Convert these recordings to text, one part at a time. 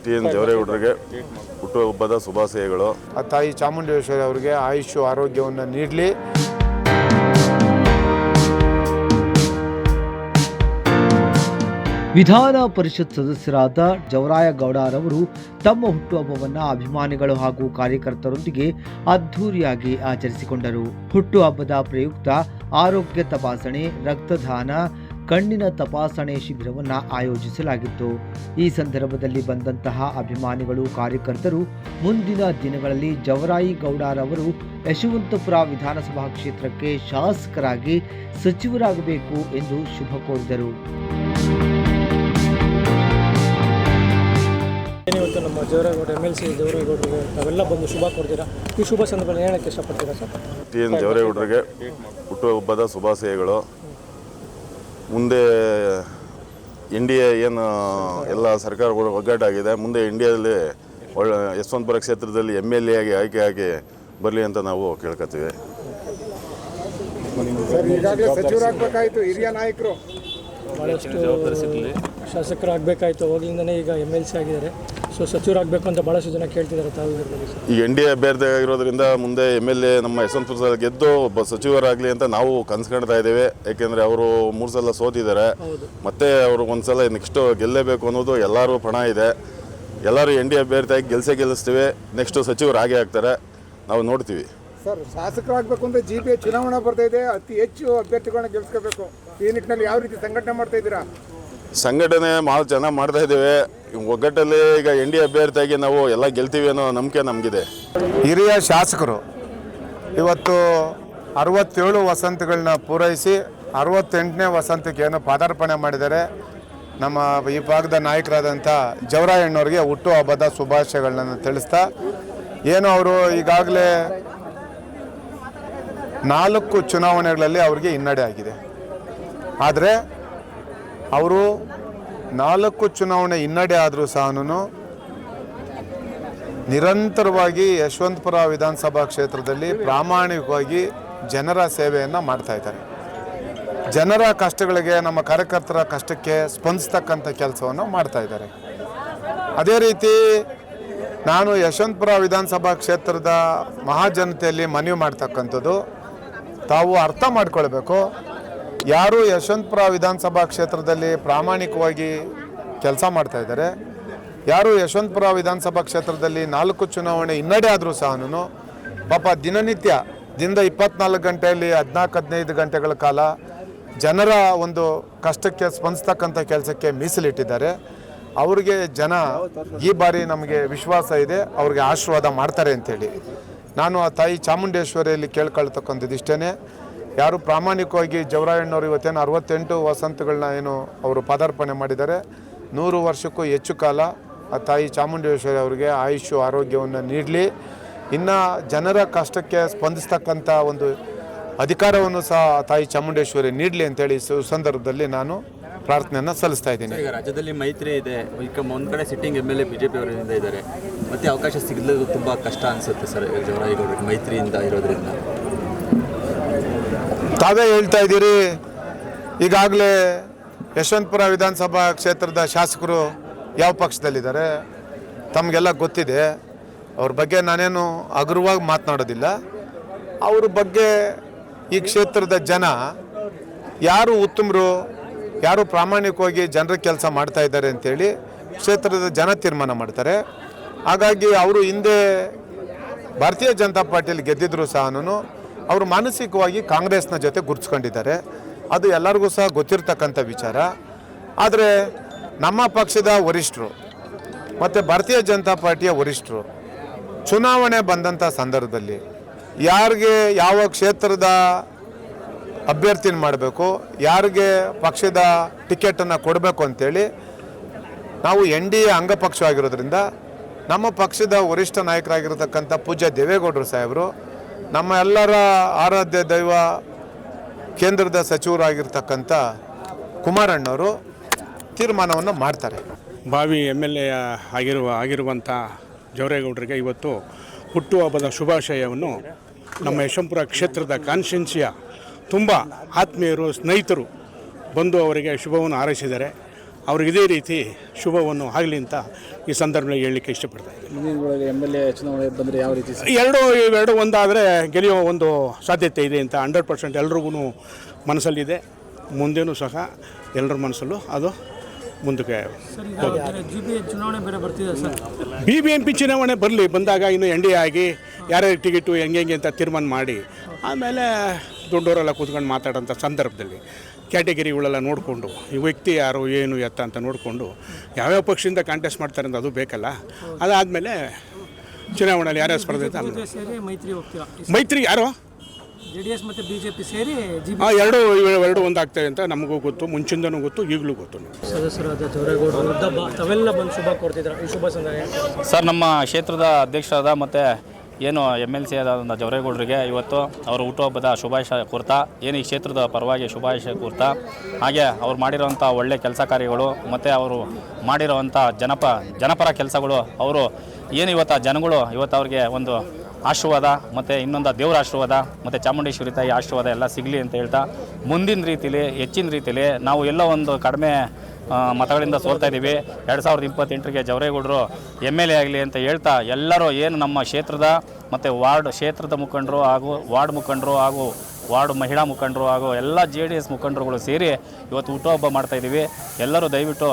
TN ಜವರೇಗೌಡರಿಗೆ ಹುಟ್ಟುಹಬ್ಬದ ಶುಭಾಶಯಗಳು. ಆ ತಾಯಿ ಚಾಮುಂಡೇಶ್ವರಿ ಅವರಿಗೆ ಆಯುಷ್ಯ ಆರೋಗ್ಯವನ್ನು ನೀಡಲಿ. ವಿಧಾನ ಪರಿಷತ್ ಸದಸ್ಯರಾದ ಜವರಾಯಗೌಡರವರು ತಮ್ಮ ಹುಟ್ಟುಹಬ್ಬವನ್ನು ಅಭಿಮಾನಿಗಳು ಹಾಗೂ ಕಾರ್ಯಕರ್ತರೊಂದಿಗೆ ಅದ್ಧೂರಿಯಾಗಿ ಆಚರಿಸಿಕೊಂಡರು. ಹುಟ್ಟುಹಬ್ಬದ ಪ್ರಯುಕ್ತ ಆರೋಗ್ಯ ತಪಾಸಣೆ, ರಕ್ತದಾನ, ಕಣ್ಣಿನ ತಪಾಸಣೆ ಶಿಬಿರವನ್ನು ಆಯೋಜಿಸಲಾಗಿತ್ತು. ಈ ಸಂದರ್ಭದಲ್ಲಿ ಬಂದಂತಹ ಅಭಿಮಾನಿಗಳು, ಕಾರ್ಯಕರ್ತರು ಮುಂದಿನ ದಿನಗಳಲ್ಲಿ ಜವರಾಯಿಗೌಡರವರು ಯಶವಂತಪುರ ವಿಧಾನಸಭಾ ಕ್ಷೇತ್ರಕ್ಕೆ ಶಾಸಕರಾಗಿ ಸಚಿವರಾಗಬೇಕು ಎಂದು ಶುಭ ಕೋರಿದರು. ಏನಿವತ್ತು ನಮ್ಮ ಜವರಾಯಗೌಡ MLC ಜವರಾಯಗೌಡರಿಗೆ ತಾವೆಲ್ಲ ಬಂದು ಶುಭ ಕೋರ್ತೀರಾ. ಈ ಶುಭ ಸಂದರ್ಭದಲ್ಲಿ ಹೇಳಕ್ಕೆ ಇಷ್ಟಪಡ್ತೀರಾ ಸರ್? TN ಜವರೇಗೌಡರಿಗೆ ಹುಟ್ಟುಹಬ್ಬದ ಶುಭಾಶಯಗಳು. ಮುಂದೆ ಇಂಡಿಯಾ ಏನು ಎಲ್ಲ ಸರ್ಕಾರಗಳು ಒಗ್ಗಟ್ಟಾಗಿದೆ, ಮುಂದೆ ಇಂಡಿಯಾದಲ್ಲಿ ಒಳ್ಳೆ ಯಶವಂತಪುರ ಕ್ಷೇತ್ರದಲ್ಲಿ MLA ಆಗಿ ಆಯ್ಕೆಯಾಗಿ ಬರಲಿ ಅಂತ ನಾವು ಕೇಳ್ಕೊತೀವಿ. ಸಚಿವರಾಗಬೇಕಾಯಿತು, ಹಿರಿಯ ನಾಯಕರು ಭಾಳಷ್ಟು ಶಾಸಕರಾಗಬೇಕಾಯಿತು, ಅವಾಗಲಿಂದನೇ ಈಗ MLC ಆಗಿದ್ದಾರೆ. ಸೊ ಸಚಿವರಾಗಬೇಕು ಅಂತ ಭಾಳಷ್ಟು ಜನ ಕೇಳ್ತಿದ್ದಾರೆ. ತಾವು ಈ NDA ಅಭ್ಯರ್ಥಿ ಆಗಿರೋದ್ರಿಂದ ಮುಂದೆ MLA ನಮ್ಮ ಯಶವಂತಪುರ ಗೆದ್ದು ಒಬ್ಬ ಸಚಿವರಾಗಲಿ ಅಂತ ನಾವು ಕನಸು ಕಾಣ್ತಾ ಇದ್ದೇವೆ. ಯಾಕೆಂದರೆ ಅವರು 3 ಸಲ ಸೋತಿದ್ದಾರೆ, ಮತ್ತೆ ಅವರು ಒಂದು ಸಲ ನೆಕ್ಸ್ಟ್ ಗೆಲ್ಲೇಬೇಕು ಅನ್ನೋದು ಎಲ್ಲರೂ ಪಣ ಇದೆ. ಎಲ್ಲರೂ NDA ಅಭ್ಯರ್ಥಿಯಾಗಿ ಗೆಲ್ಲಿಸ್ತೀವಿ. ನೆಕ್ಸ್ಟ್ ಸಚಿವರು ಆಗೇ ಆಗ್ತಾರೆ, ನಾವು ನೋಡ್ತೀವಿ. ಸರ್, ಶಾಸಕರಾಗಬೇಕು ಅಂದರೆ GP ಚುನಾವಣೆ ಬರ್ತಾ ಇದೆ, ಅತಿ ಹೆಚ್ಚು ಅಭ್ಯರ್ಥಿಗಳನ್ನ ಗೆಲ್ಲಿಸ್ಕೋಬೇಕು. ಈ ನಿಟ್ಟಿನಲ್ಲಿ ಯಾವ ರೀತಿ ಸಂಘಟನೆ ಮಾಡ್ತಾ ಇದ್ದೀರಾ? ಸಂಘಟನೆ ಭಾಳ ಚೆನ್ನಾಗಿ ಮಾಡ್ತಾ ಇದ್ದೇವೆ. ಒಗ್ಗಟ್ಟಲ್ಲಿ ಈಗ NDA ಅಭ್ಯರ್ಥಿಯಾಗಿ ನಾವು ಎಲ್ಲ ಗೆಲ್ತೀವಿ ಅನ್ನೋ ನಂಬಿಕೆ ನಮಗಿದೆ. ಹಿರಿಯ ಶಾಸಕರು ಇವತ್ತು 67 ವಸಂತಗಳನ್ನ ಪೂರೈಸಿ 68ನೇ ವಸಂತಕ್ಕೆ ಏನು ಪಾದಾರ್ಪಣೆ ಮಾಡಿದ್ದಾರೆ. ನಮ್ಮ ಈ ಭಾಗದ ನಾಯಕರಾದಂಥ ಜವರಾಯಣ್ಣವ್ರಿಗೆ ಹುಟ್ಟುಹಬ್ಬದ ಶುಭಾಶಯಗಳನ್ನ ತಿಳಿಸ್ತಾ, ಏನು ಅವರು ಈಗಾಗಲೇ 4 ಚುನಾವಣೆಗಳಲ್ಲಿ ಅವರಿಗೆ ಹಿನ್ನಡೆ ಆಗಿದೆ. ಆದರೆ ಅವರು 4 ಚುನಾವಣೆ ಹಿನ್ನಡೆ ಆದರೂ ಸಹ ನಿರಂತರವಾಗಿ ಯಶವಂತಪುರ ವಿಧಾನಸಭಾ ಕ್ಷೇತ್ರದಲ್ಲಿ ಪ್ರಾಮಾಣಿಕವಾಗಿ ಜನರ ಸೇವೆಯನ್ನು ಮಾಡ್ತಾ ಇದ್ದಾರೆ. ಜನರ ಕಷ್ಟಗಳಿಗೆ, ನಮ್ಮ ಕಾರ್ಯಕರ್ತರ ಕಷ್ಟಕ್ಕೆ ಸ್ಪಂದಿಸ್ತಕ್ಕಂಥ ಕೆಲಸವನ್ನು ಮಾಡ್ತಾ ಇದ್ದಾರೆ. ಅದೇ ರೀತಿ ನಾನು ಯಶವಂತಪುರ ವಿಧಾನಸಭಾ ಕ್ಷೇತ್ರದ ಮಹಾಜನತೆಯಲ್ಲಿ ಮನವಿ ಮಾಡ್ತಕ್ಕಂಥದ್ದು, ತಾವು ಅರ್ಥ ಮಾಡ್ಕೊಳ್ಬೇಕು, ಯಾರು ಯಶವಂತಪುರ ವಿಧಾನಸಭಾ ಕ್ಷೇತ್ರದಲ್ಲಿ ಪ್ರಾಮಾಣಿಕವಾಗಿ ಕೆಲಸ ಮಾಡ್ತಾ ಇದ್ದಾರೆ, ಯಾರು ಯಶವಂತಪುರ ವಿಧಾನಸಭಾ ಕ್ಷೇತ್ರದಲ್ಲಿ 4 ಚುನಾವಣೆ ಹಿನ್ನಡೆ ಆದರೂ ಸಹ ಪಾಪ ದಿನನಿತ್ಯ ದಿನದ 24 ಗಂಟೆಯಲ್ಲಿ 14-15 ಗಂಟೆಗಳ ಕಾಲ ಜನರ ಒಂದು ಕಷ್ಟಕ್ಕೆ ಸ್ಪಂದಿಸ್ತಕ್ಕಂಥ ಕೆಲಸಕ್ಕೆ ಮೀಸಲಿಟ್ಟಿದ್ದಾರೆ. ಅವ್ರಿಗೆ ಜನ ಈ ಬಾರಿ ನಮಗೆ ವಿಶ್ವಾಸ ಇದೆ, ಅವ್ರಿಗೆ ಆಶೀರ್ವಾದ ಮಾಡ್ತಾರೆ ಅಂತೇಳಿ ನಾನು ಆ ತಾಯಿ ಚಾಮುಂಡೇಶ್ವರಿಯಲ್ಲಿ ಕೇಳ್ಕೊಳ್ತಕ್ಕಂಥದ್ದು ಇಷ್ಟೇ. ಯಾರು ಪ್ರಾಮಾಣಿಕವಾಗಿ ಜವರಾಯಣ್ಣವರು ಇವತ್ತೇನು 68 ವಸಂತಗಳನ್ನ ಏನು ಅವರು ಪಾದಾರ್ಪಣೆ ಮಾಡಿದ್ದಾರೆ, 100 ವರ್ಷಕ್ಕೂ ಹೆಚ್ಚು ಕಾಲ ಆ ತಾಯಿ ಚಾಮುಂಡೇಶ್ವರಿ ಅವರಿಗೆ ಆಯುಷ್ಯ ಆರೋಗ್ಯವನ್ನು ನೀಡಲಿ. ಇನ್ನು ಜನರ ಕಷ್ಟಕ್ಕೆ ಸ್ಪಂದಿಸ್ತಕ್ಕಂಥ ಒಂದು ಅಧಿಕಾರವನ್ನು ಸಹ ತಾಯಿ ಚಾಮುಂಡೇಶ್ವರಿ ನೀಡಲಿ ಅಂತೇಳಿ ಸಂದರ್ಭದಲ್ಲಿ ನಾನು ಪ್ರಾರ್ಥನೆಯನ್ನು ಸಲ್ಲಿಸ್ತಾ ಇದ್ದೀನಿ. ಈಗ ರಾಜ್ಯದಲ್ಲಿ ಮೈತ್ರಿ ಇದೆ, ಈಗ ಒಂದು ಕಡೆ ಸಿಟ್ಟಿಂಗ್ MLA BJP ಅವರಿಂದ ಇದ್ದಾರೆ, ಮತ್ತೆ ಅವಕಾಶ ಸಿಗಲು ತುಂಬ ಕಷ್ಟ ಅನಿಸುತ್ತೆ ಸರ್ ಜವರಾಯಗೌಡರಿಗೆ ಮೈತ್ರಿಯಿಂದ ಇರೋದ್ರಿಂದ. ತಾವೇ ಹೇಳ್ತಾ ಇದ್ದೀರಿ, ಈಗಾಗಲೇ ಯಶವಂತಪುರ ವಿಧಾನಸಭಾ ಕ್ಷೇತ್ರದ ಶಾಸಕರು ಯಾವ ಪಕ್ಷದಲ್ಲಿದ್ದಾರೆ ತಮಗೆಲ್ಲ ಗೊತ್ತಿದೆ. ಅವ್ರ ಬಗ್ಗೆ ನಾನೇನು ಹಗುರವಾಗಿ ಮಾತನಾಡೋದಿಲ್ಲ. ಅವ್ರ ಬಗ್ಗೆ ಈ ಕ್ಷೇತ್ರದ ಜನ ಯಾರು ಉತ್ತಮರು, ಯಾರು ಪ್ರಾಮಾಣಿಕವಾಗಿ ಜನರ ಕೆಲಸ ಮಾಡ್ತಾ ಇದ್ದಾರೆ ಅಂತೇಳಿ ಕ್ಷೇತ್ರದ ಜನ ತೀರ್ಮಾನ ಮಾಡ್ತಾರೆ. ಹಾಗಾಗಿ ಅವರು ಹಿಂದೆ ಭಾರತೀಯ ಜನತಾ ಪಾರ್ಟಿಯಲ್ಲಿ ಗೆದ್ದಿದ್ರು ಸಹ ಅವರು ಮಾನಸಿಕವಾಗಿ ಕಾಂಗ್ರೆಸ್ನ ಜೊತೆ ಗುರುತಿಸ್ಕೊಂಡಿದ್ದಾರೆ. ಅದು ಎಲ್ಲರಿಗೂ ಸಹ ಗೊತ್ತಿರ್ತಕ್ಕಂಥ ವಿಚಾರ. ಆದರೆ ನಮ್ಮ ಪಕ್ಷದ ವರಿಷ್ಠರು ಮತ್ತು ಭಾರತೀಯ ಜನತಾ ಪಾರ್ಟಿಯ ವರಿಷ್ಠರು ಚುನಾವಣೆ ಬಂದಂಥ ಸಂದರ್ಭದಲ್ಲಿ ಯಾರಿಗೆ ಯಾವ ಕ್ಷೇತ್ರದ ಅಭ್ಯರ್ಥಿನ ಮಾಡಬೇಕು, ಯಾರಿಗೆ ಪಕ್ಷದ ಟಿಕೆಟನ್ನು ಕೊಡಬೇಕು ಅಂತೇಳಿ ನಾವು NDA ಅಂಗಪಕ್ಷವಾಗಿರೋದ್ರಿಂದ ನಮ್ಮ ಪಕ್ಷದ ವರಿಷ್ಠ ನಾಯಕರಾಗಿರತಕ್ಕಂಥ ಪೂಜ್ಯ ದೇವೇಗೌಡರು ಸಾಹೇಬರು, ನಮ್ಮ ಎಲ್ಲರ ಆರಾಧ್ಯ ದೈವ ಕೇಂದ್ರದ ಸಚಿವರಾಗಿರ್ತಕ್ಕಂಥ ಕುಮಾರಣ್ಣವರು ತೀರ್ಮಾನವನ್ನು ಮಾಡ್ತಾರೆ. ಭಾವಿ MLA ಆಗಿರುವಂಥ ಜವರೇಗೌಡರಿಗೆ ಇವತ್ತು ಹುಟ್ಟುಹಬ್ಬದ ಶುಭಾಶಯವನ್ನು ನಮ್ಮ ಯಶವಂತಪುರ ಕ್ಷೇತ್ರದ ಕಾನ್ಸ್ಟಿಟ್ಯೂನ್ಸಿಯ ತುಂಬ ಆತ್ಮೀಯರು, ಸ್ನೇಹಿತರು ಬಂದು ಅವರಿಗೆ ಶುಭವನ್ನು ಹಾರೈಸಿದ್ದಾರೆ. ಅವ್ರಿಗೆ ಇದೇ ರೀತಿ ಶುಭವನ್ನು ಆಗಲಿ ಅಂತ ಈ ಸಂದರ್ಭದಲ್ಲಿ ಹೇಳಲಿಕ್ಕೆ ಇಷ್ಟಪಡ್ತಾ ಇದ್ದೀನಿ. ಮುಂದಿನ ಎಮ್.ಎಲ್.ಎ ಚುನಾವಣೆ ಬಂದರೆ ಯಾವ ರೀತಿ ಸರ್? ಎರಡು ಒಂದಾದರೆ ಗೆಲ್ಲುವ ಒಂದು ಸಾಧ್ಯತೆ ಇದೆ ಅಂತ 100% ಎಲ್ರಿಗೂ ಮನಸ್ಸಲ್ಲಿದೆ. ಮುಂದೇನೂ ಸಹ ಎಲ್ಲರ ಮನಸ್ಸಲ್ಲೂ ಅದು ಮುಂದಕ್ಕೆ ಚುನಾವಣೆ ಬೇರೆ ಬರ್ತಿದೆ ಸರ್. BBMP ಚುನಾವಣೆ ಬಂದಾಗ ಇನ್ನು NDA ಆಗಿ ಯಾರ್ಯಾರು ಟಿಕೆಟು ಹೆಂಗೆ ಅಂತ ತೀರ್ಮಾನ ಮಾಡಿ ಆಮೇಲೆ ದೊಡ್ಡವರೆಲ್ಲ ಕೂತ್ಕೊಂಡು ಮಾತಾಡೋಂಥ ಸಂದರ್ಭದಲ್ಲಿ ಕ್ಯಾಟಗರಿಗಳೆಲ್ಲ ನೋಡಿಕೊಂಡು ಈ ವ್ಯಕ್ತಿ ಯಾರು ಏನು ಎತ್ತ ಅಂತ ನೋಡಿಕೊಂಡು ಯಾವ್ಯಾವ ಪಕ್ಷದಿಂದ ಕಾಂಟೆಸ್ಟ್ ಮಾಡ್ತಾರೆ ಅಂತ ಅದು ಬೇಕಲ್ಲ. ಅದಾದಮೇಲೆ ಚುನಾವಣೆಯಲ್ಲಿ ಯಾರ್ಯಾರು ಸ್ಪರ್ಧೆ ಅಂತ ಸೇರಿ ಮೈತ್ರಿ ಹೋಗ್ತೀರಾ? ಮೈತ್ರಿ ಯಾರು JDS ಮತ್ತು BJP ಸೇರಿ ಎರಡು ಒಂದಾಗ್ತವೆ ಅಂತ ನಮಗೂ ಗೊತ್ತು, ಮುಂಚಿಂದನೂ ಗೊತ್ತು, ಈಗಲೂ ಗೊತ್ತು. ಸದಸ್ಯರಾದ ಜವರೇಗೌಡರು ತಾವೆಲ್ಲ ಬಂದು ಶುಭ ಕೊಡ್ತಿದ್ರು. ಈ ಶುಭ ಸಂದರ್ಭ ಸರ್, ನಮ್ಮ ಕ್ಷೇತ್ರದ ಅಧ್ಯಕ್ಷರಾದ ಮತ್ತು ಏನು MLC ಆದ ಜವರೇಗೌಡರಿಗೆ ಇವತ್ತು ಅವರ ಹುಟ್ಟುಹಬ್ಬದ ಶುಭಾಶಯ ಕೋರ್ತಾ, ಏನು ಈ ಕ್ಷೇತ್ರದ ಪರವಾಗಿ ಶುಭಾಶಯ ಕೋರ್ತಾ, ಹಾಗೆ ಅವ್ರು ಮಾಡಿರೋವಂಥ ಒಳ್ಳೆ ಕೆಲಸ ಕಾರ್ಯಗಳು ಮತ್ತು ಅವರು ಮಾಡಿರೋವಂಥ ಜನಪರ ಕೆಲಸಗಳು, ಅವರು ಏನು ಇವತ್ತು ಜನಗಳು ಇವತ್ತು ಅವ್ರಿಗೆ ಒಂದು ಆಶೀರ್ವಾದ ಮತ್ತು ಇನ್ನೊಂದು ದೇವರ ಆಶೀರ್ವಾದ ಮತ್ತು ಚಾಮುಂಡೇಶ್ವರಿ ತಾಯಿ ಆಶೀರ್ವಾದ ಎಲ್ಲ ಸಿಗಲಿ ಅಂತ ಹೇಳ್ತಾ, ಮುಂದಿನ ರೀತಿಲಿ ಹೆಚ್ಚಿನ ರೀತಿಲಿ ನಾವು ಎಲ್ಲೋ ಒಂದು ಕಡಿಮೆ ಮತಗಳಿಂದ ಸೋಲ್ತಾ ಇದ್ದೀವಿ. 2028ಗೆ ಜವರೇಗೌಡರು MLA ಆಗಲಿ ಅಂತ ಹೇಳ್ತಾ, ಎಲ್ಲರೂ ಏನು ನಮ್ಮ ಕ್ಷೇತ್ರದ ಮತ್ತು ಕ್ಷೇತ್ರದ ಮುಖಂಡರು ಹಾಗೂ ವಾರ್ಡ್ ಮುಖಂಡರು ಹಾಗೂ ವಾರ್ಡ್ ಮಹಿಳಾ ಮುಖಂಡರು ಹಾಗೂ ಎಲ್ಲ JDS ಮುಖಂಡರುಗಳು ಸೇರಿ ಇವತ್ತು ಹುಟ್ಟುಹಬ್ಬ ಮಾಡ್ತಾಯಿದ್ದೀವಿ. ಎಲ್ಲರೂ ದಯವಿಟ್ಟು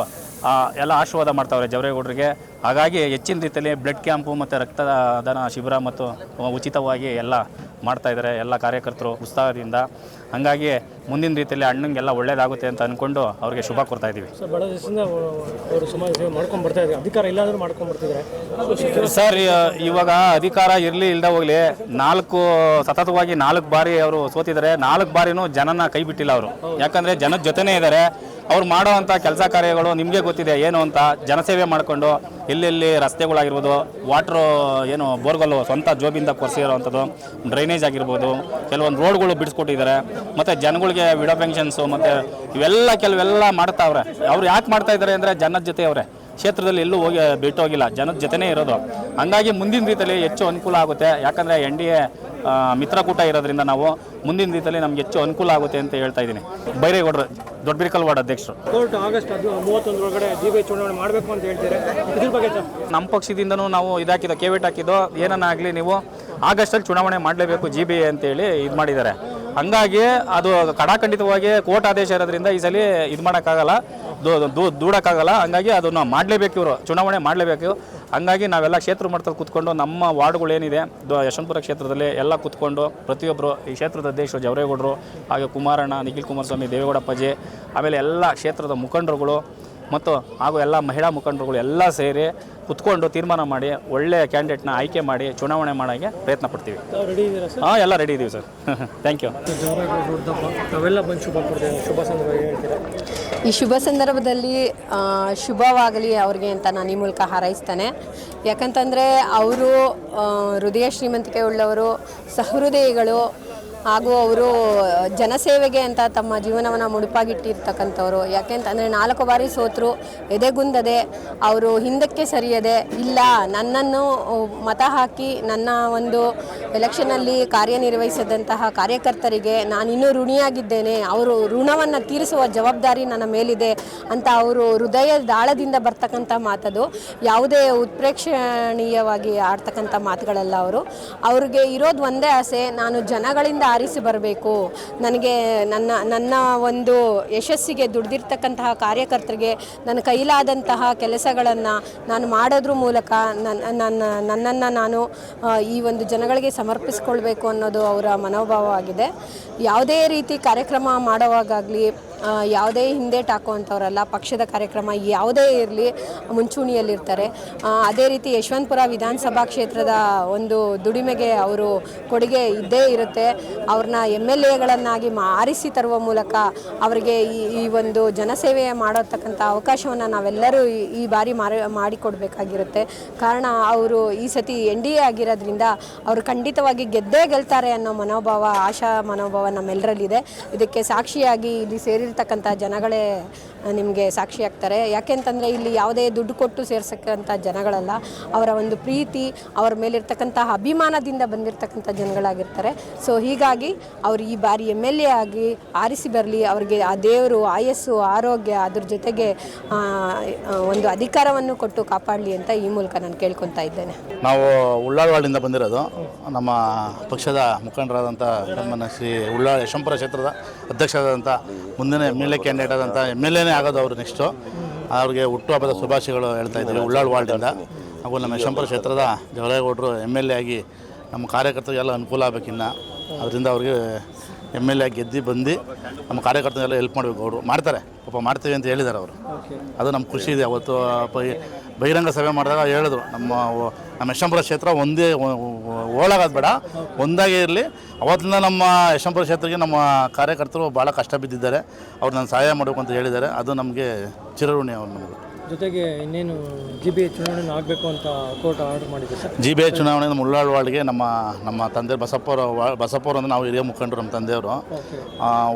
ಎಲ್ಲ ಆಶೀರ್ವಾದ ಮಾಡ್ತಾವ್ರೆ ಜವರೇಗೌಡರಿಗೆ. ಹಾಗಾಗಿ ಹೆಚ್ಚಿನ ರೀತಿಯಲ್ಲಿ ಬ್ಲಡ್ ಕ್ಯಾಂಪು ಮತ್ತು ರಕ್ತದಾನ ಶಿಬಿರ ಮತ್ತು ಉಚಿತವಾಗಿ ಎಲ್ಲ ಮಾಡ್ತಾಯಿದ್ದಾರೆ ಎಲ್ಲ ಕಾರ್ಯಕರ್ತರು ಉತ್ಸಾಹದಿಂದ. ಹಾಗಾಗಿ ಮುಂದಿನ ರೀತಿಯಲ್ಲಿ ಅಣ್ಣಂಗೆಲ್ಲ ಒಳ್ಳೇದಾಗುತ್ತೆ ಅಂತ ಅಂದ್ಕೊಂಡು ಅವ್ರಿಗೆ ಶುಭ ಕೊಡ್ತಾ ಇದ್ದೀವಿ. ಸರ್, ಬಹಳ ದಿವಸದಿಂದ ಅವರು ಸಮಾಜ ಸೇವೆ ಮಾಡ್ಕೊಂಡು ಬರ್ತಾ ಇದ್ದಾರೆ. ಅಧಿಕಾರ ಇಲ್ಲಾದರೂ ಮಾಡ್ಕೊಂಡು ಬರ್ತಿದ್ದಾರೆ ಸರ್. ಇವಾಗ ಅಧಿಕಾರ ಇರಲಿ ಇಲ್ಲದೆ ಹೋಗಲಿ, ಸತತವಾಗಿ 4 ಬಾರಿ ಅವರು ಸೋತಿದ್ದಾರೆ. 4 ಬಾರಿನೂ ಜನನ ಕೈ ಬಿಟ್ಟಿಲ್ಲ ಅವರು. ಯಾಕಂದರೆ ಜನದ ಜೊತೆನೇ ಇದ್ದಾರೆ. ಅವ್ರು ಮಾಡೋ ಅಂಥ ಕೆಲಸ ಕಾರ್ಯಗಳು ನಿಮಗೆ ಗೊತ್ತಿದೆ ಏನು ಅಂತ. ಜನಸೇವೆ ಮಾಡಿಕೊಂಡು ಎಲ್ಲೆಲ್ಲಿ ರಸ್ತೆಗಳಾಗಿರ್ಬೋದು, ವಾಟ್ರು ಏನು ಬೋರ್ಗಳು ಸ್ವಂತ ಜೋಬಿಂದ ಕೊರೆಸಿರೋವಂಥದ್ದು, ಡ್ರೈನೇಜ್ ಆಗಿರ್ಬೋದು, ಕೆಲವೊಂದು ರೋಡ್ಗಳು ಬಿಡಿಸ್ಕೊಟ್ಟಿದ್ದಾರೆ. ಮತ್ತು ಜನಗಳಿಗೆ ವಿಡೋ ಪೆನ್ಷನ್ಸು ಮತ್ತು ಕೆಲವೆಲ್ಲ ಮಾಡ್ತಾವ್ರೆ. ಅವ್ರು ಯಾಕೆ ಮಾಡ್ತಾ ಇದ್ದಾರೆ ಅಂದರೆ ಜನದ ಜೊತೆ ಅವರೇ, ಕ್ಷೇತ್ರದಲ್ಲಿ ಎಲ್ಲೂ ಬಿಟ್ಟೋಗಿಲ್ಲ, ಜನದ ಜೊತೆನೇ ಇರೋದು. ಹಂಗಾಗಿ ಮುಂದಿನ ರೀತಿಯಲ್ಲಿ ಹೆಚ್ಚು ಅನುಕೂಲ ಆಗುತ್ತೆ. ಯಾಕಂದರೆ NDA ಮಿತ್ರಕೂಟ ಇರೋದ್ರಿಂದ ನಾವು ಮುಂದಿನ ರೀತಿಯಲ್ಲಿ ನಮ್ಗೆ ಹೆಚ್ಚು ಅನುಕೂಲ ಆಗುತ್ತೆ ಅಂತ ಹೇಳ್ತಾ ಇದ್ದೀನಿ. ಬೈರೇಗೌಡರು, ದೊಡ್ಡಬಿರಿಕಲ್ ವಾರ್ಡ್ ಅಧ್ಯಕ್ಷರು. ಕೋರ್ಟ್ ಆಗಸ್ಟ್ 31 GB ಚುನಾವಣೆ ಮಾಡಬೇಕು ಅಂತ ಹೇಳ್ತಾರೆ. ಇದ್ರ ಬಗ್ಗೆ ನಮ್ಮ ಪಕ್ಷದಿಂದನೂ ನಾವು ಇದಾಕಿದ್ದು ಕೇವಿಟ್ ಹಾಕಿದ್ದು, ಏನನ್ನಾಗಲಿ ನೀವು ಆಗಸ್ಟಲ್ಲಿ ಚುನಾವಣೆ ಮಾಡಲೇಬೇಕು GB ಅಂತೇಳಿ ಇದು ಮಾಡಿದ್ದಾರೆ. ಹಂಗಾಗಿ ಅದು ಕಡಾಖಂಡಿತವಾಗಿ ಕೋರ್ಟ್ ಆದೇಶ ಇರೋದ್ರಿಂದ ಈ ಸಲ ಇದು ಮಾಡೋಕ್ಕಾಗಲ್ಲ, ದೂಡೋಕ್ಕಾಗಲ್ಲ. ಹಂಗಾಗಿ ಅದನ್ನು ಮಾಡಲೇಬೇಕು, ಇವರು ಚುನಾವಣೆ ಮಾಡಲೇಬೇಕು. ಹಂಗಾಗಿ ನಾವೆಲ್ಲ ಕ್ಷೇತ್ರ ಮಟ್ಟದಲ್ಲಿ ಕೂತ್ಕೊಂಡು ನಮ್ಮ ವಾರ್ಡ್ಗಳೇನಿದೆ ಯಶವಂತಪುರ ಕ್ಷೇತ್ರದಲ್ಲಿ ಎಲ್ಲ ಕೂತ್ಕೊಂಡು ಪ್ರತಿಯೊಬ್ಬರು ಈ ಕ್ಷೇತ್ರದ ಅಧ್ಯಕ್ಷರು ಜವರೇಗೌಡರು, ಹಾಗೆ ಕುಮಾರಣ್ಣ, ನಿಖಿಲ್ ಕುಮಾರಸ್ವಾಮಿ, ದೇವೇಗೌಡಪ್ಪಾಜಿ, ಆಮೇಲೆ ಎಲ್ಲ ಕ್ಷೇತ್ರದ ಮುಖಂಡರುಗಳು ಮತ್ತು ಹಾಗೂ ಎಲ್ಲ ಮಹಿಳಾ ಮುಖಂಡರುಗಳು ಎಲ್ಲ ಸೇರಿ ಕುತ್ಕೊಂಡು ತೀರ್ಮಾನ ಮಾಡಿ ಒಳ್ಳೆ ಕ್ಯಾಂಡಿಡೇಟ್ನ ಆಯ್ಕೆ ಮಾಡಿ ಚುನಾವಣೆ ಮಾಡೋಕ್ಕೆ ಪ್ರಯತ್ನ ಪಡ್ತೀವಿ. ಎಲ್ಲ ರೆಡಿ ಇದ್ದೀವಿ ಸರ್. Thank you. ಈ ಶುಭ ಸಂದರ್ಭದಲ್ಲಿ ಶುಭವಾಗಲಿ ಅವ್ರಿಗೆ ಅಂತ ನಾನು ಈ ಮೂಲಕ ಹಾರೈಸ್ತೇನೆ. ಯಾಕಂತಂದರೆ ಅವರು ಹೃದಯ ಶ್ರೀಮಂತಿಕೆ ಉಳ್ಳವರು, ಸಹೃದಯಿಗಳು, ಹಾಗೂ ಅವರು ಜನಸೇವೆಗೆ ಅಂತ ತಮ್ಮ ಜೀವನವನ್ನು ಮುಡುಪಾಗಿಟ್ಟಿರ್ತಕ್ಕಂಥವ್ರು. ಯಾಕೆಂತಂದರೆ 4 ಬಾರಿ ಸೋತರು, ಎದೆಗುಂದದೆ ಅವರು ಹಿಂದಕ್ಕೆ ಸರಿಯದೆ, ಇಲ್ಲ ನನ್ನನ್ನು ಮತ ಹಾಕಿ ನನ್ನ ಒಂದು ಎಲೆಕ್ಷನಲ್ಲಿ ಕಾರ್ಯನಿರ್ವಹಿಸಿದಂತಹ ಕಾರ್ಯಕರ್ತರಿಗೆ ನಾನಿನ್ನೂ ಋಣಿಯಾಗಿದ್ದೇನೆ, ಅವರು ಋಣವನ್ನು ತೀರಿಸುವ ಜವಾಬ್ದಾರಿ ನನ್ನ ಮೇಲಿದೆ ಅಂತ ಅವರು ಹೃದಯದಾಳದಿಂದ ಬರ್ತಕ್ಕಂಥ ಮಾತದು. ಯಾವುದೇ ಉತ್ಪ್ರೇಕ್ಷಣೀಯವಾಗಿ ಆಡ್ತಕ್ಕಂಥ ಮಾತುಗಳಲ್ಲ. ಅವ್ರಿಗೆ ಇರೋದು ಒಂದೇ ಆಸೆ, ನಾನು ಜನಗಳಿಂದ ಆರಿಸಿ ಬರಬೇಕು, ನನಗೆ ನನ್ನ ಒಂದು ಯಶಸ್ಸಿಗೆ ದುಡ್ದಿರ್ತಕ್ಕಂತಹ ಕಾರ್ಯಕರ್ತರಿಗೆ ನನ್ನ ಕೈಲಾದಂತಹ ಕೆಲಸಗಳನ್ನು ನಾನು ಮಾಡೋದ್ರ ಮೂಲಕ ನನ್ನನ್ನು ನಾನು ಈ ಒಂದು ಜನಗಳಿಗೆ ಸಮರ್ಪಿಸ್ಕೊಳ್ಬೇಕು ಅನ್ನೋದು ಅವರ ಮನೋಭಾವವಾಗಿದೆ. ಯಾವುದೇ ರೀತಿ ಕಾರ್ಯಕ್ರಮ ಮಾಡುವಾಗಲಿ ಯಾವುದೇ ಹಿಂದೇಟು ಹಾಕುವಂಥವ್ರಲ್ಲ. ಪಕ್ಷದ ಕಾರ್ಯಕ್ರಮ ಯಾವುದೇ ಇರಲಿ ಮುಂಚೂಣಿಯಲ್ಲಿರ್ತಾರೆ. ಅದೇ ರೀತಿ ಯಶವಂತಪುರ ವಿಧಾನಸಭಾ ಕ್ಷೇತ್ರದ ಒಂದು ದುಡಿಮೆಗೆ ಅವರು ಕೊಡುಗೆ ಇದ್ದೇ ಇರುತ್ತೆ. ಅವ್ರನ್ನ MLAಗಳನ್ನಾಗಿ ಆರಿಸಿ ತರುವ ಮೂಲಕ ಅವರಿಗೆ ಈ ಒಂದು ಜನಸೇವೆ ಮಾಡತಕ್ಕಂಥ ಅವಕಾಶವನ್ನು ನಾವೆಲ್ಲರೂ ಈ ಬಾರಿ ಮಾಡಿಕೊಡ್ಬೇಕಾಗಿರುತ್ತೆ. ಕಾರಣ ಅವರು ಈ ಸತಿ NDA ಆಗಿರೋದ್ರಿಂದ ಅವರು ಖಂಡಿತವಾಗಿ ಗೆದ್ದೇ ಗೆಲ್ತಾರೆ ಅನ್ನೋ ಮನೋಭಾವ, ಆಶಾ ಮನೋಭಾವ ನಮ್ಮೆಲ್ಲರಲ್ಲಿದೆ. ಇದಕ್ಕೆ ಸಾಕ್ಷಿಯಾಗಿ ಇಲ್ಲಿ ಸೇರಿರ್ತಕ್ಕಂಥ ಇಲ್ಲಿರ್ತಕ್ಕಂಥ ಜನಗಳೇ ನಿಮಗೆ ಸಾಕ್ಷಿಯಾಗ್ತಾರೆ. ಯಾಕೆಂತಂದರೆ ಇಲ್ಲಿ ಯಾವುದೇ ದುಡ್ಡು ಕೊಟ್ಟು ಸೇರ್ಸಕ್ಕಂಥ ಜನಗಳಲ್ಲ, ಅವರ ಒಂದು ಪ್ರೀತಿ, ಅವರ ಮೇಲಿರ್ತಕ್ಕಂಥ ಅಭಿಮಾನದಿಂದ ಬಂದಿರತಕ್ಕಂಥ ಜನಗಳಾಗಿರ್ತಾರೆ. ಸೊ ಹೀಗಾಗಿ ಅವರು ಈ ಬಾರಿ MLA ಆಗಿ ಆರಿಸಿ ಬರಲಿ, ಅವರಿಗೆ ಆ ದೇವರು ಆಯಸ್ಸು, ಆರೋಗ್ಯ, ಅದ್ರ ಜೊತೆಗೆ ಒಂದು ಅಧಿಕಾರವನ್ನು ಕೊಟ್ಟು ಕಾಪಾಡಲಿ ಅಂತ ಈ ಮೂಲಕ ನಾನು ಕೇಳ್ಕೊತಾ ಇದ್ದೇನೆ. ನಾವು ಉಳ್ಳಾಳವಾಡಿಂದ ಬಂದಿರೋದು. ನಮ್ಮ ಪಕ್ಷದ ಮುಖಂಡರಾದಂಥ ಸನ್ಮಾನ್ಯ ಶ್ರೀ ಯಶವಂತಪುರ ಕ್ಷೇತ್ರದ ಅಧ್ಯಕ್ಷರಾದಂಥ ಮುಂದಿನ MLA ಕ್ಯಾಂಡಿಡೇಟ್ ಆದಂಥ MLAನೇ ಆಗೋದು ಅವರು ನೆಕ್ಸ್ಟು. ಅವ್ರಿಗೆ ಹುಟ್ಟುಹಬ್ಬದ ಶುಭಾಶಯಗಳು ಹೇಳ್ತಾ ಇದ್ದೀವಿ ಉಳ್ಳಾಳವಾಡಿಂದ. ಹಾಗೂ ನಮ್ಮ ಯಶವಂತಪುರ ಕ್ಷೇತ್ರದ ಜವರೇಗೌಡರು MLA ಆಗಿ ನಮ್ಮ ಕಾರ್ಯಕರ್ತರಿಗೆಲ್ಲ ಅನುಕೂಲ ಆಗಬೇಕಿನ್ನ, ಅದರಿಂದ ಅವ್ರಿಗೆ MLA ಆಗಿ ಗೆದ್ದು ಬಂದು ನಮ್ಮ ಕಾರ್ಯಕರ್ತರಿಗೆಲ್ಲ ಹೆಲ್ಪ್ ಮಾಡಬೇಕು. ಅವರು ಮಾಡ್ತಾರೆ, ಪಾಪ ಮಾಡ್ತೀವಿ ಅಂತ ಹೇಳಿದ್ದಾರೆ ಅವರು. ಅದು ನಮ್ಮ ಖುಷಿ ಇದೆ. ಅವತ್ತು ಬಹಿರಂಗ ಸಭೆ ಮಾಡಿದಾಗ ಹೇಳಿದ್ರು, ನಮ್ಮ ಯಶವಂತಪುರ ಕ್ಷೇತ್ರ ಒಂದೇ ಓಳಾಗೋದು ಬೇಡ, ಒಂದಾಗೇ ಇರಲಿ. ಅವತ್ತಿಂದ ನಮ್ಮ ಯಶವಂತಪುರ ಕ್ಷೇತ್ರಕ್ಕೆ ನಮ್ಮ ಕಾರ್ಯಕರ್ತರು ಭಾಳ ಕಷ್ಟ ಬಿದ್ದಿದ್ದಾರೆ, ಅವ್ರು ನಾನು ಸಹಾಯ ಮಾಡಬೇಕು ಅಂತ ಹೇಳಿದ್ದಾರೆ. ಅದು ನಮಗೆ ಚಿರಋಣಿ ಅವ್ರು ನಮಗೆ. ಜೊತೆಗೆ ಇನ್ನೇನು GBA ಚುನಾವಣೆ ಆಗಬೇಕು ಅಂತ ಕೋರ್ಟ್ ಆರ್ಡರ್ ಮಾಡಿದೆ ಸರ್. GBA ಚುನಾವಣೆ ನಮ್ಮ ಉಳ್ಳಾಳವಾಡಿಗೆ ನಮ್ಮ ತಂದೆ ಬಸಪ್ಪವ್ರು ಅಂದರೆ ನಾವು ಹಿರಿಯ ಮುಖಂಡರು, ನಮ್ಮ ತಂದೆಯವರು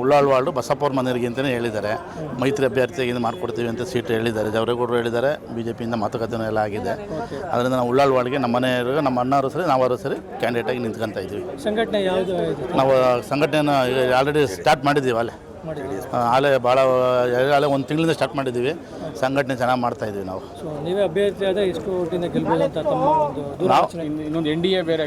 ಉಳ್ಳಾಳವಾಡು ಬಸಪ್ಪವ್ರ ಮನೆಯವರಿಗೆ ಅಂತಲೇ ಹೇಳಿದ್ದಾರೆ. ಮೈತ್ರಿ ಅಭ್ಯರ್ಥಿಯಾಗಿ ಮಾಡಿಕೊಡ್ತೀವಿ ಅಂತ ಸೀಟ್ ಹೇಳಿದ್ದಾರೆ, ಜವರೇಗೌಡರು ಹೇಳಿದ್ದಾರೆ. BJPಯಿಂದ ಮಾತುಕತೆನೂ ಎಲ್ಲ ಆಗಿದೆ. ಅದರಿಂದ ನಾವು ಉಳ್ಳಾಳವಾಡಿಗೆ ನಮ್ಮ ಮನೆಯವ್ರಿಗೆ, ನಮ್ಮ ಅಣ್ಣವರು ಸರಿ ನಾವರು ಸರಿ ಕ್ಯಾಂಡಿಡೇಟಾಗಿ ನಿಂತ್ಕೊತಾ ಇದ್ದೀವಿ. ಸಂಘಟನೆ ಯಾವುದು? ನಾವು ಸಂಘಟನೆಯನ್ನು ಆಲ್ರೆಡಿ ಸ್ಟಾರ್ಟ್ ಮಾಡಿದ್ದೀವಿ. ಆಲೇ ಭಾಳ ಒಂದು ತಿಂಗಳಿಂದ ಸ್ಟಾರ್ಟ್ ಮಾಡಿದ್ದೀವಿ. ಸಂಘಟನೆ ಚೆನ್ನಾಗಿ ಮಾಡ್ತಾ ಇದ್ದೀವಿ ನಾವು. ನೀವೇ ಅಭ್ಯರ್ಥಿ ಆದ ಎಷ್ಟು ಓಟಿಂದ ಗೆಲ್ಬೋದು ಅಂತ ತಮ್ಮ ಇನ್ನೊಂದು NDA ಬೇರೆ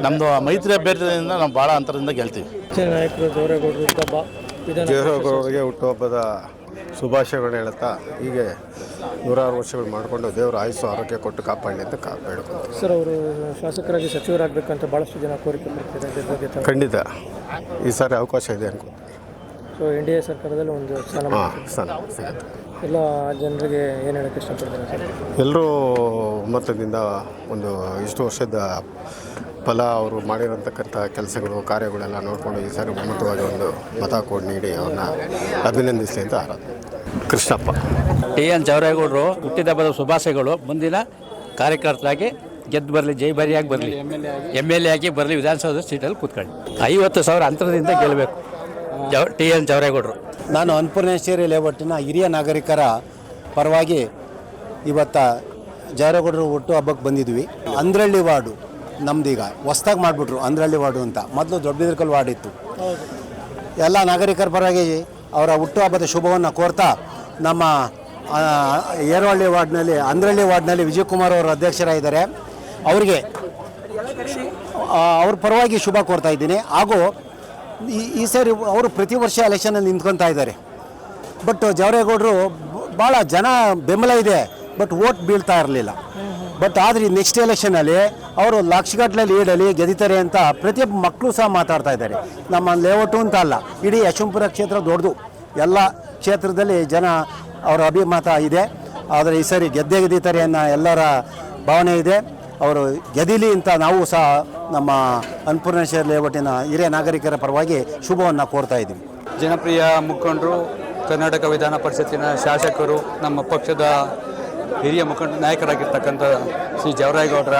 ನಮ್ಮದು ಮೈತ್ರಿ ಅಭ್ಯರ್ಥಿಯಿಂದ ನಾವು ಭಾಳ ಅಂತರದಿಂದ ಗೆಲ್ತೀವಿ. ನಾಯಕರು ಜವರೇಗೌಡರಿಗೆ ಹುಟ್ಟುಹಬ್ಬದ ಶುಭಾಶಯಗಳು ಹೇಳುತ್ತಾ, ಹೀಗೆ 100 ವರ್ಷಗಳು ಮಾಡಿಕೊಂಡು ದೇವರು ಆಯುಸ್ಸು ಆರೋಗ್ಯ ಕೊಟ್ಟು ಕಾಪಾಡಲಿ ಅಂತ ಬೇಡ್ಕೊಳ್ತೀವಿ. ಸರ್, ಅವರು ಶಾಸಕರಾಗಿ ಸಚಿವರಾಗಬೇಕಂತ ಭಾಳಷ್ಟು ಜನ ಕೋರಿಕೆ ಬರ್ತಿದ್ದಾರೆ. ಖಂಡಿತ ಈ ಸಾರಿ ಅವಕಾಶ ಇದೆ ಅನ್ಕೊಂಡು. ಸೊ NDA ಸರ್ಕಾರದಲ್ಲಿ ಒಂದು ಸ್ಥಾನ ಸಿಗುತ್ತೆ. ಎಲ್ಲ ಜನರಿಗೆ ಏನು ಹೇಳೋಕ್ಕೆ ಇಷ್ಟಪಡ್ತಾರೆ ಸರ್? ಎಲ್ಲರೂ ಒಮ್ಮತದಿಂದ ಒಂದು ಇಷ್ಟು ವರ್ಷದ ಫಲ ಅವರು ಮಾಡಿರೋಂತಕ್ಕಂಥ ಕೆಲಸಗಳು, ಕಾರ್ಯಗಳೆಲ್ಲ ನೋಡಿಕೊಂಡು ಈ ಸಾರಿ ಒಮ್ಮತವಾಗಿ ಒಂದು ಮತ ಕೊಟ್ಟು ನೀಡಿ ಅವ್ರನ್ನ ಅಭಿನಂದಿಸಲಿ ಅಂತ ಕೃಷ್ಣಪ್ಪ. TN ಜವರೇಗೌಡರು ಹುಟ್ಟಿದಬ್ಬದ ಶುಭಾಶಯಗಳು. ಮುಂದಿನ ಕಾರ್ಯಕರ್ತರಾಗಿ ಗೆದ್ದು ಬರಲಿ, ಜೈಬರಿಯಾಗಿ ಬರಲಿ, MLA ಆಗಿ ಬರಲಿ, ವಿಧಾನಸೌಧದ ಸೀಟಲ್ಲಿ ಕೂತ್ಕೊಳ್ಳಿ. 50,000 ಅಂತರದಿಂದ ಗೆಲ್ಲಬೇಕು TN ಜವರೇಗೌಡರು. ನಾನು ಅನ್ನಪೂರ್ಣೇಶ್ವರಿ ಲೇಔಟಿನ ಹಿರಿಯ ನಾಗರಿಕರ ಪರವಾಗಿ ಇವತ್ತು ಜವರೇಗೌಡರು ಹುಟ್ಟುಹಬ್ಬಕ್ಕೆ ಬಂದಿದ್ವಿ. ಅಂದ್ರಳ್ಳಿ ವಾರ್ಡು ನಮ್ದೀಗ ಹೊಸ್ದಾಗಿ ಮಾಡಿಬಿಟ್ರು. ಅಂದ್ರಳ್ಳಿ ವಾರ್ಡು ಅಂತ, ಮೊದಲು ದೊಡ್ಡಬಿದರ್ಕಲ್ ವಾರ್ಡ್ ಇತ್ತು. ಎಲ್ಲ ನಾಗರಿಕರ ಪರವಾಗಿ ಅವರ ಹುಟ್ಟುಹಬ್ಬದ ಶುಭವನ್ನು ಕೋರ್ತಾ, ನಮ್ಮ ಏರವಳ್ಳಿ ವಾರ್ಡ್ನಲ್ಲಿ, ಅಂದ್ರಳ್ಳಿ ವಾರ್ಡ್ನಲ್ಲಿ ವಿಜಯಕುಮಾರ್ ಅವರು ಅಧ್ಯಕ್ಷರಾಗಿದ್ದಾರೆ. ಅವರಿಗೆ ಅವ್ರ ಪರವಾಗಿ ಶುಭ ಕೋರ್ತಾ ಇದ್ದೀನಿ. ಹಾಗೂ ಈ ಸಾರಿ ಅವರು ಪ್ರತಿ ವರ್ಷ ಎಲೆಕ್ಷನಲ್ಲಿ ನಿಂತ್ಕೊತಾ ಇದ್ದಾರೆ. ಬಟ್ ಜವರೇಗೌಡರು ಭಾಳ ಜನ ಬೆಂಬಲ ಇದೆ, ಬಟ್ ವೋಟ್ ಬೀಳ್ತಾ ಇರಲಿಲ್ಲ. ಬಟ್ ಆದರೆ ನೆಕ್ಸ್ಟ್ ಎಲೆಕ್ಷನಲ್ಲಿ ಅವರು ಲಕ್ಷಗಟ್ಟಲೆ ಲೀಡಲ್ಲಿ ಗೆದಿತಾರೆ ಅಂತ ಪ್ರತಿಯೊಬ್ಬ ಮಕ್ಕಳು ಸಹ ಮಾತಾಡ್ತಾ ಇದ್ದಾರೆ. ನಮ್ಮ ಲೇಔಟು ಅಂತ ಅಲ್ಲ, ಇಡೀ ಯಶವಂತಪುರ ಕ್ಷೇತ್ರ ದೊಡ್ಡದು. ಎಲ್ಲ ಕ್ಷೇತ್ರದಲ್ಲಿ ಜನ ಅವರ ಅಭಿಮತ ಇದೆ. ಆದರೆ ಈ ಸಾರಿ ಗೆದ್ದೇ ಗೆದಿತಾರೆ ಅನ್ನೋ ಎಲ್ಲರ ಭಾವನೆ ಇದೆ. ಅವರು ಗೆದಿಲಿ ಅಂತ ನಾವು ಸಹ ನಮ್ಮ ಅನ್ನಪೂರ್ಣೇಶ್ವರಿ ಲೇಔಟಿನ ಹಿರಿಯ ನಾಗರಿಕರ ಪರವಾಗಿ ಶುಭವನ್ನು ಕೋರ್ತಾ ಇದ್ದೀವಿ. ಜನಪ್ರಿಯ ಮುಖಂಡರು, ಕರ್ನಾಟಕ ವಿಧಾನ ಪರಿಷತ್ತಿನ ಶಾಸಕರು, ನಮ್ಮ ಪಕ್ಷದ ಹಿರಿಯ ನಾಯಕರಾಗಿರ್ತಕ್ಕಂಥ ಶ್ರೀ ಜವರೇಗೌಡರ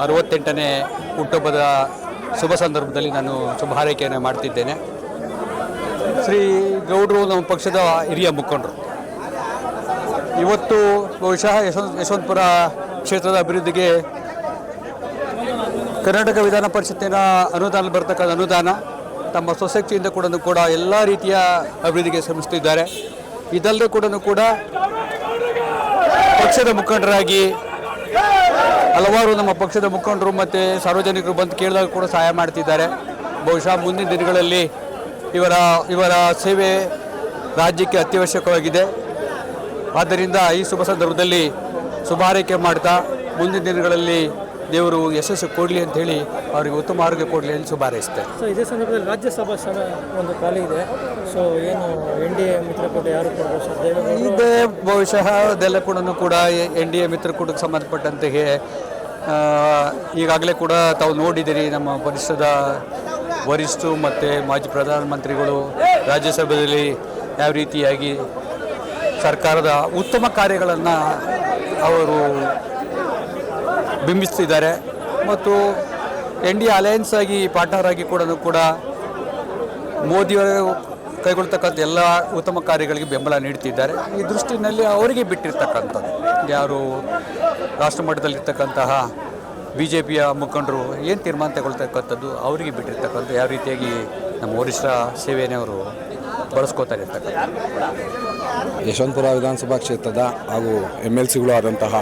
68ನೇ ಹುಟ್ಟುಹಬ್ಬದ ಶುಭ ಸಂದರ್ಭದಲ್ಲಿ ನಾನು ಶುಭ ಹಾರೈಕೆಯನ್ನು ಮಾಡ್ತಿದ್ದೇನೆ. ಶ್ರೀ ಗೌಡರು ನಮ್ಮ ಪಕ್ಷದ ಹಿರಿಯ ಮುಖಂಡರು. ಇವತ್ತು ಬಹುಶಃ ಯಶವಂತಪುರ ಕ್ಷೇತ್ರದ ಅಭಿವೃದ್ಧಿಗೆ ಕರ್ನಾಟಕ ವಿಧಾನ ಪರಿಷತ್ತಿನ ಅನುದಾನ ಬರ್ತಕ್ಕಂಥ ಅನುದಾನ ತಮ್ಮ ಸ್ವಶಕ್ತಿಯಿಂದ ಕೂಡ ಎಲ್ಲ ರೀತಿಯ ಅಭಿವೃದ್ಧಿಗೆ ಶ್ರಮಿಸುತ್ತಿದ್ದಾರೆ. ಇದಲ್ಲದೆ ಕೂಡ ಪಕ್ಷದ ಮುಖಂಡರಾಗಿ ಹಲವಾರು ನಮ್ಮ ಪಕ್ಷದ ಮುಖಂಡರು ಮತ್ತು ಸಾರ್ವಜನಿಕರು ಬಂದು ಕೇಳಿದಾಗ ಕೂಡ ಸಹಾಯ ಮಾಡ್ತಿದ್ದಾರೆ. ಬಹುಶಃ ಮುಂದಿನ ದಿನಗಳಲ್ಲಿ ಇವರ ಸೇವೆ ರಾಜ್ಯಕ್ಕೆ ಅತ್ಯವಶ್ಯಕವಾಗಿದೆ. ಆದ್ದರಿಂದ ಈ ಶುಭ ಸಂದರ್ಭದಲ್ಲಿ ಶುಭ ಹಾರೈಕೆ ಮಾಡ್ತಾ ಮುಂದಿನ ದಿನಗಳಲ್ಲಿ ದೇವರು ಯಶಸ್ಸು ಕೊಡಲಿ ಅಂತ ಹೇಳಿ ಅವರಿಗೆ ಉತ್ತಮ ಆರೋಗ್ಯ ಕೊಡಲಿ ಅಂತ ಶುಭ ಹಾರೈಸ್ತೇನೆ. ಸೊ ಇದೇ ಸಂದರ್ಭದಲ್ಲಿ ರಾಜ್ಯಸಭಾ ಸ್ಥಾನ ಒಂದು ಖಾಲಿ ಇದೆ. ಸೊ ಏನು NDA ಮಿತ್ರಕೂಟ ಯಾರು ಕೊಡಬಹುದು ಸರ್? ಇದೇ ಬಹುಶಃ ಅದೆಲ್ಲ ಕೂಡ NDA ಮಿತ್ರಕೂಟಕ್ಕೆ ಸಂಬಂಧಪಟ್ಟಂತೆ ಈಗಾಗಲೇ ಕೂಡ ತಾವು ನೋಡಿದ್ದೀರಿ. ನಮ್ಮ ಪರಿಷದ ವರಿಷ್ಠರು ಮತ್ತು ಮಾಜಿ ಪ್ರಧಾನಮಂತ್ರಿಗಳು ರಾಜ್ಯಸಭೆಯಲ್ಲಿ ಯಾವ ರೀತಿಯಾಗಿ ಸರ್ಕಾರದ ಉತ್ತಮ ಕಾರ್ಯಗಳನ್ನು ಅವರು ಬಿಂಬಿಸ್ತಿದ್ದಾರೆ. ಮತ್ತು NDA ಅಲಯನ್ಸ್ ಆಗಿ ಪಾರ್ಟ್ನರ್ ಆಗಿ ಕೂಡ ಮೋದಿಯವರು ಕೈಗೊಳ್ತಕ್ಕಂಥ ಎಲ್ಲ ಉತ್ತಮ ಕಾರ್ಯಗಳಿಗೆ ಬೆಂಬಲ ನೀಡ್ತಿದ್ದಾರೆ. ಈ ದೃಷ್ಟಿನಲ್ಲಿ ಅವರಿಗೆ ಬಿಟ್ಟಿರ್ತಕ್ಕಂಥದ್ದು ಯಾರು ರಾಷ್ಟ್ರ ಮಟ್ಟದಲ್ಲಿರ್ತಕ್ಕಂತಹ BJPಯ ಮುಖಂಡರು ಏನು ತೀರ್ಮಾನ ತಗೊಳ್ತಕ್ಕಂಥದ್ದು ಅವರಿಗೆ ಬಿಟ್ಟಿರ್ತಕ್ಕಂಥ ಯಾವ ರೀತಿಯಾಗಿ ನಮ್ಮ ವರಿಷ್ಠರ ಸೇವೆಯೇ ಅವರು ಬಳಸ್ಕೋತಾರೆ ಇರ್ತಕ್ಕಂಥ. ಯಶವಂತಪುರ ವಿಧಾನಸಭಾ ಕ್ಷೇತ್ರದ ಹಾಗೂ MLCಗಳು ಆದಂತಹ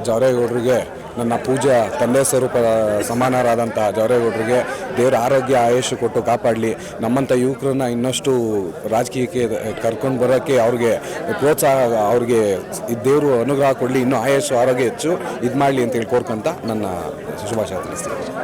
ಜವರೇಗೌಡರಿಗೆ ನನ್ನ ಪೂಜ್ಯ ತಂದೆ ಸ್ವರೂಪ ಸಮಾನರಾದಂತಹ ಜವರೇಗೌಡರಿಗೆ ದೇವರ ಆರೋಗ್ಯ ಆಯುಷ್ಯ ಕೊಟ್ಟು ಕಾಪಾಡಲಿ. ನಮ್ಮಂಥ ಯುವಕರನ್ನ ಇನ್ನಷ್ಟು ರಾಜಕೀಯಕ್ಕೆ ಕರ್ಕೊಂಡು ಬರೋಕ್ಕೆ ಅವ್ರಿಗೆ ಪ್ರೋತ್ಸಾಹ, ಅವ್ರಿಗೆ ದೇವರು ಅನುಗ್ರಹ ಕೊಡಲಿ, ಇನ್ನೂ ಆಯುಷ್ಯ ಆರೋಗ್ಯ ಹೆಚ್ಚು ಇದು ಮಾಡಲಿ ಅಂತೇಳಿ ಕೋರ್ಕೊಂತ ನನ್ನ ಶುಭಾಶಯ ತಿಳಿಸ್ತೀನಿ.